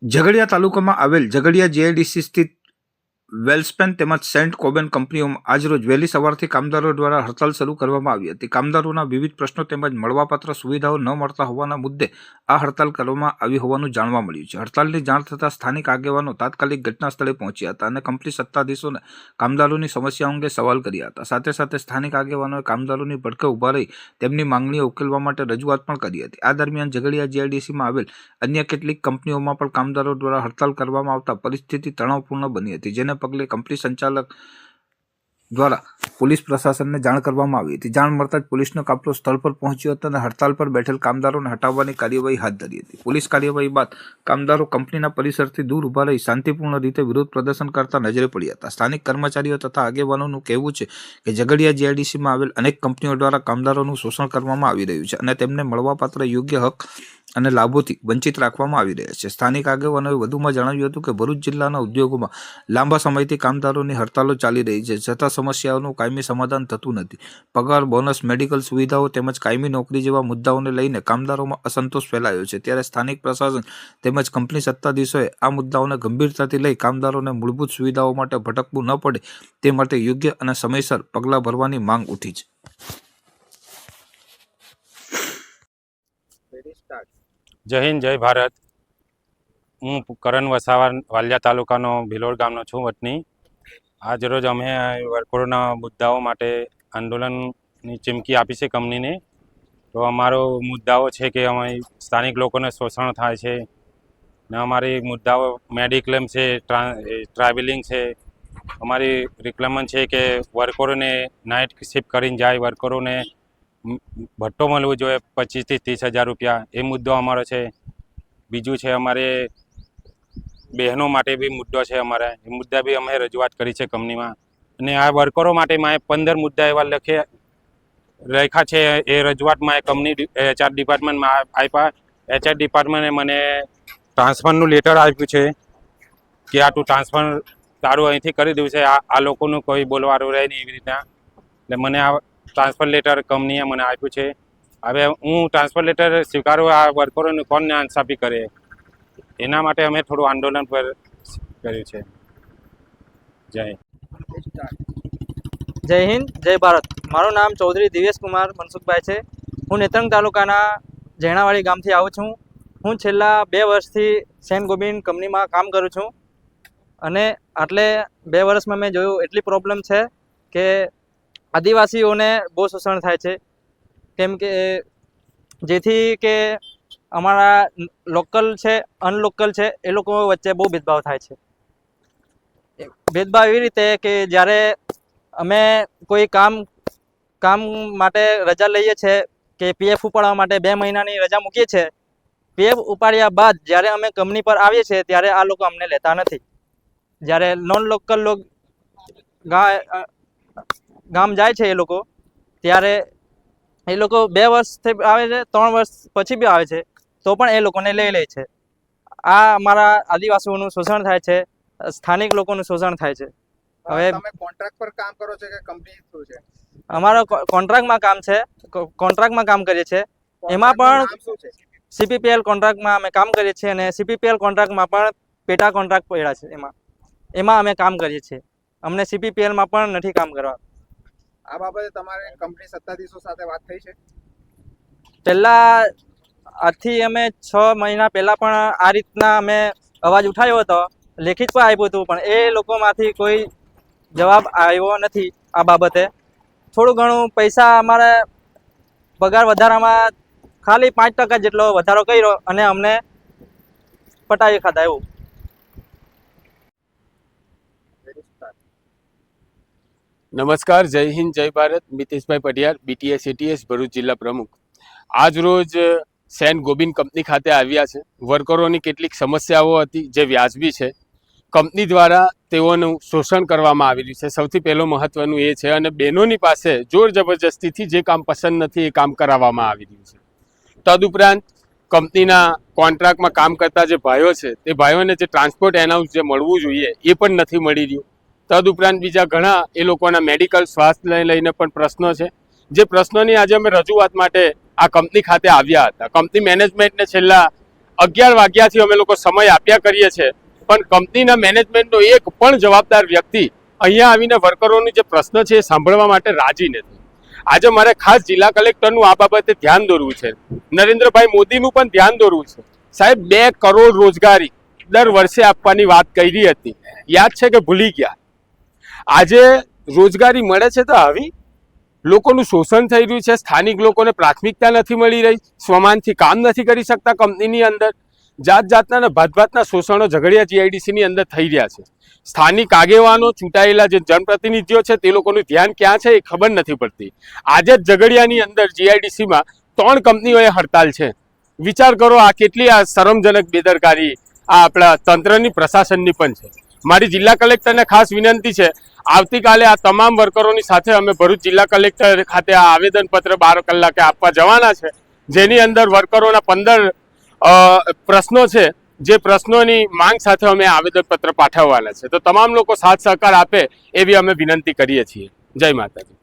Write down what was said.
ઝઘડિયા તાલુકામાં આવેલ ઝઘડિયા જીઆઈડીસી સ્થિત વેલસ્પેન તેમજ સેન્ટ કોબેન કંપનીઓમાં આજરોજ વહેલી સવારથી કામદારો દ્વારા હડતાલ શરૂ કરવામાં આવી હતી. કામદારોના વિવિધ પ્રશ્નો તેમજ મળવાપાત્ર સુવિધાઓ ન મળતા હોવાના મુદ્દે આ હડતાલ કરવામાં આવી હોવાનું જાણવા મળ્યું છે. હડતાલની જાણ થતાં સ્થાનિક આગેવાનો તાત્કાલિક ઘટના સ્થળે પહોંચ્યા હતા અને કંપની સત્તાધીશોને કામદારોની સમસ્યાઓ અંગે સવાલ કર્યા હતા. સાથે સાથે સ્થાનિક આગેવાનોએ કામદારોની ભડકે ઊભા રહી તેમની માંગણીઓ ઉકેલવા માટે રજૂઆત પણ કરી હતી. આ દરમિયાન ઝઘડિયા જીઆઈડીસીમાં આવેલ અન્ય કેટલીક કંપનીઓમાં પણ કામદારો દ્વારા હડતાલ કરવામાં આવતા પરિસ્થિતિ તણાવપૂર્ણ બની હતી, જેને પગલે કંપની સંચાલક દ્વારા પોલીસ પ્રશાસનને જાણ કરવામાં આવી હતી. જાણ મળતા જ પોલીસનો કાફલો સ્થળ પર પહોંચ્યો હતો અને હડતાલ પર બેઠેલ કામદારોને હટાવવાની કાર્યવાહી હાથ ધરી હતી. પોલીસ કાર્યવાહી બાદ કામદારો કંપનીના પરિસરથી દૂર ઊભા રહી શાંતિપૂર્ણ રીતે વિરોધ પ્રદર્શન કરતા નજરે પડ્યા હતા. સ્થાનિક કર્મચારીઓ તથા આગેવાનોનું કહેવું છે કે ઝઘડિયા જીઆઈડીસીમાં આવેલ અનેક કંપનીઓ દ્વારા કામદારોનું શોષણ કરવામાં આવી રહ્યું છે અને તેમને મળવાપાત્ર યોગ્ય હક અને લાભોથી વંચિત રાખવામાં આવી રહ્યા છે. સ્થાનિક આગેવાનોએ વધુમાં જણાવ્યું હતું કે ભરૂચ જિલ્લાના ઉદ્યોગોમાં લાંબા સમયથી કામદારોની હડતાલો ચાલી રહી છે, છતાં સમસ્યાઓનું કાયમી સમાધાન થતું નથી. પગાર, બોનસ, મેડિકલ સુવિધાઓ તેમજ કાયમી નોકરી જેવા મુદ્દાઓને લઈને કામદારોમાં અસંતોષ ફેલાયો છે. ત્યારે સ્થાનિક પ્રશાસન તેમજ કંપની સત્તાધીશોએ આ મુદ્દાઓને ગંભીરતાથી લઈ કામદારોને મૂળભૂત સુવિધાઓ માટે ભટકવું ન પડે તે માટે યોગ્ય અને સમયસર પગલાં ભરવાની માંગ ઉઠી છે. જય હિન્દ, જય ભારત. હું કરણ વસાવા વાલિયા તાલુકાનો ભિલોડ ગામનો છું વતની. આજ રોજ અમે વર્કરોના મુદ્દાઓ માટે આંદોલનની ચીમકી આપી છે કંપનીને. તો અમારો મુદ્દાઓ છે કે અમારી સ્થાનિક લોકોને શોષણ થાય છે ને અમારી મુદ્દાઓ મેડિક્લેમ છે, ટ્રાવેલિંગ છે. અમારી રિક્લેમેન્ટ છે કે વર્કરોને નાઇટ શિફ્ટ કરીને જાય, વર્કરોને ભટ્ટો મળવું જોઈએ 25,000 થી 30,000 રૂપિયા, એ મુદ્દો અમારો છે. બીજું છે અમારે બહેનો માટે બી મુદ્દો છે અમારે, એ મુદ્દા બી અમે રજૂઆત કરી છે કંપનીમાં. અને આ વર્કરો માટે મારે 15 મુદ્દા એવા લખ્યા છે. એ રજૂઆતમાં એ કંપની HR ડિપાર્ટમેન્ટમાં આપ્યા. HR ડિપાર્ટમેન્ટે મને ટ્રાન્સફરનું લેટર આપ્યું છે કે આ તું ટ્રાન્સફર તારું અહીંથી કરી દઉં છે. આ લોકોનું કોઈ બોલવાનું રહે નહીં એવી રીતના. એટલે મને આ ટ્રાન્સફર લેટર કંપનીએ મને આપ્યું છે. હવે હું ટ્રાન્સફર લેટર સ્વીકારું, આ વર્કરોને કોણ નાઇન્સાફી કરે, એના માટે અમે થોડું આંદોલન પર કર્યું છે. જય હિન્દ, જય ભારત. મારું નામ ચૌધરી દિવેશ કુમાર મનસુખભાઈ છે. હું નેત્રંગ તાલુકાના જૈણાવાડી ગામથી આવું છું. હું છેલ્લા 2 વર્ષથી સેન્ટ ગોબિન કંપનીમાં કામ કરું છું અને આટલે 2 વર્ષમાં મેં જોયું એટલી પ્રોબ્લેમ છે કે આદિવાસીઓને બહુ શોષણ થાય છે. કેમ કે જેથી કે અમારા લોકલ છે, અનલોકલ છે, એ લોકો વચ્ચે બહુ ભેદભાવ થાય છે. ભેદભાવ એવી રીતે કે જ્યારે અમે કોઈ કામ માટે રજા લઈએ છીએ કે PF ઉપાડવા માટે 2 મહિનાની રજા મૂકીએ છીએ. PF ઉપાડ્યા બાદ જ્યારે અમે કંપની પર આવીએ છીએ ત્યારે આ લોકો અમને લેતા નથી. જ્યારે નોન લોકલ ગામ જાય છે એ લોકો, ત્યારે એ લોકો 2 વર્ષથી આવે છે, 3 વર્ષ પછી બી આવે છે, તો પણ એ લોકોને લઈ લે છે. આ અમારા આદિવાસીઓનું શોષણ થાય છે, સ્થાનિક લોકોનું શોષણ થાય છે. હવે તમે કોન્ટ્રાક્ટ પર કામ કરો છો કે કંપની થ્રુ છે? અમારો કોન્ટ્રાક્ટમાં કામ છે, કોન્ટ્રાક્ટમાં કામ કરીએ છીએ. એમાં પણ CPPL કોન્ટ્રાક્ટમાં અમે કામ કરીએ છીએ અને CPPL કોન્ટ્રાક્ટમાં પણ પેટા કોન્ટ્રાક્ટ પડ્યા છે. એમાં અમે કામ કરીએ છીએ. અમને CPPLમાં પણ નથી કામ કરવા. આ બાબતે તમારે કંપની સત્તાધીશો સાથે વાત થઈ છે? પહેલાં આજથી અમે 6 મહિના પહેલાં પણ આ રીતના અમે અવાજ ઉઠાવ્યો હતો, લેખિત પણ આપ્યું હતું, પણ એ લોકોમાંથી કોઈ જવાબ આવ્યો નથી આ બાબતે. થોડું ઘણું પૈસા અમારે પગાર વધારામાં ખાલી 5% જેટલો વધારો કર્યો અને અમને પટાવી ખાધા એવું. નમસ્કાર, જય હિન્દ, જય ભારત. મિતેશભાઈ પઢિયાર, BTS ATS ભરૂચ જિલ્લા પ્રમુખ. આજ રોજ સેન્ટ ગોબિન કંપની ખાતે આવ્યા છે. વર્કરોની કેટલીક સમસ્યાઓ હતી જે વ્યાજબી છે. કંપની દ્વારા તેઓનું શોષણ કરવામાં આવી રહ્યું છે. સૌથી પહેલો મહત્વનું એ છે, અને બહેનોની પાસે જોર જબરજસ્તીથી જે કામ પસંદ નથી એ કામ કરાવવામાં આવી રહ્યું છે. તદુપરાંત કંપનીના કોન્ટ્રાક્ટમાં કામ કરતા જે ભાઈઓ છે તે ભાઈઓને જે ટ્રાન્સપોર્ટ એનાઉન્સ જે મળવું જોઈએ એ પણ નથી મળી રહ્યું. તદુપરાંત બીજા ઘણા એ લોકોના મેડિકલ સ્વાસ્થ્યને લઈને પણ પ્રશ્નો છે. જે પ્રશ્નોની આજે અમે રજૂઆત માટે આ કંપની ખાતે આવ્યા હતા. કંપની મેનેજમેન્ટને છેલ્લા 11 વાગ્યાથી અમે લોકો સમય આપ્યા કરીએ છીએ, પણ કંપનીના મેનેજમેન્ટનો એક પણ જવાબદાર વ્યક્તિ અહીંયા આવીને વર્કરોની જે પ્રશ્ન છે એ સાંભળવા માટે રાજી નથી. આજે મારે ખાસ જિલ્લા કલેક્ટરનું આ બાબતે ધ્યાન દોરવું છે, નરેન્દ્રભાઈ મોદીનું પણ ધ્યાન દોરવું છે. સાહેબ 2 કરોડ રોજગારી દર વર્ષે આપવાની વાત કરી હતી, યાદ છે કે ભૂલી ગયા? આજે રોજગારી મળે છે તો આવી લોકોનું શોષણ થઈ રહ્યું છે, સ્થાનિક લોકોને પ્રાથમિકતા નથી મળી રહી, સ્વમાનથી કામ નથી કરી શકતા કંપનીની અંદર, જાત જાતના ને ભાતભાતના શોષણો ઝઘડિયા જીઆઈડીસીની અંદર થઈ રહ્યા છે. સ્થાનિક આગેવાનો ચૂંટાયેલા જે જનપ્રતિનિધિઓ છે તે લોકોનું ધ્યાન ક્યાં છે એ ખબર નથી પડતી. આજે જ ઝઘડિયાની અંદર જીઆઈડીસીમાં 3 કંપનીઓએ હડતાલ છે. વિચાર કરો આ કેટલી આ શરમજનક બેદરકારી આ આપણા તંત્રની પ્રશાસનની પણ છે. મારી જિલ્લા કલેક્ટરને ખાસ વિનંતી છે, આવતીકાલે આ તમામ વર્કરોની સાથે અમે ભરૂચ જિલ્લા કલેક્ટર ખાતે આ આવેદનપત્ર 12 કલાકે આપવા જવાના છે, જેની અંદર વર્કરોના 15 પ્રશ્નો છે, જે પ્રશ્નોની માંગ સાથે અમે આવેદનપત્ર પાઠવવાના છે. તો તમામ લોકો સાથ સહકાર આપે એવી અમે વિનંતી કરીએ છીએ. જય માતાજી.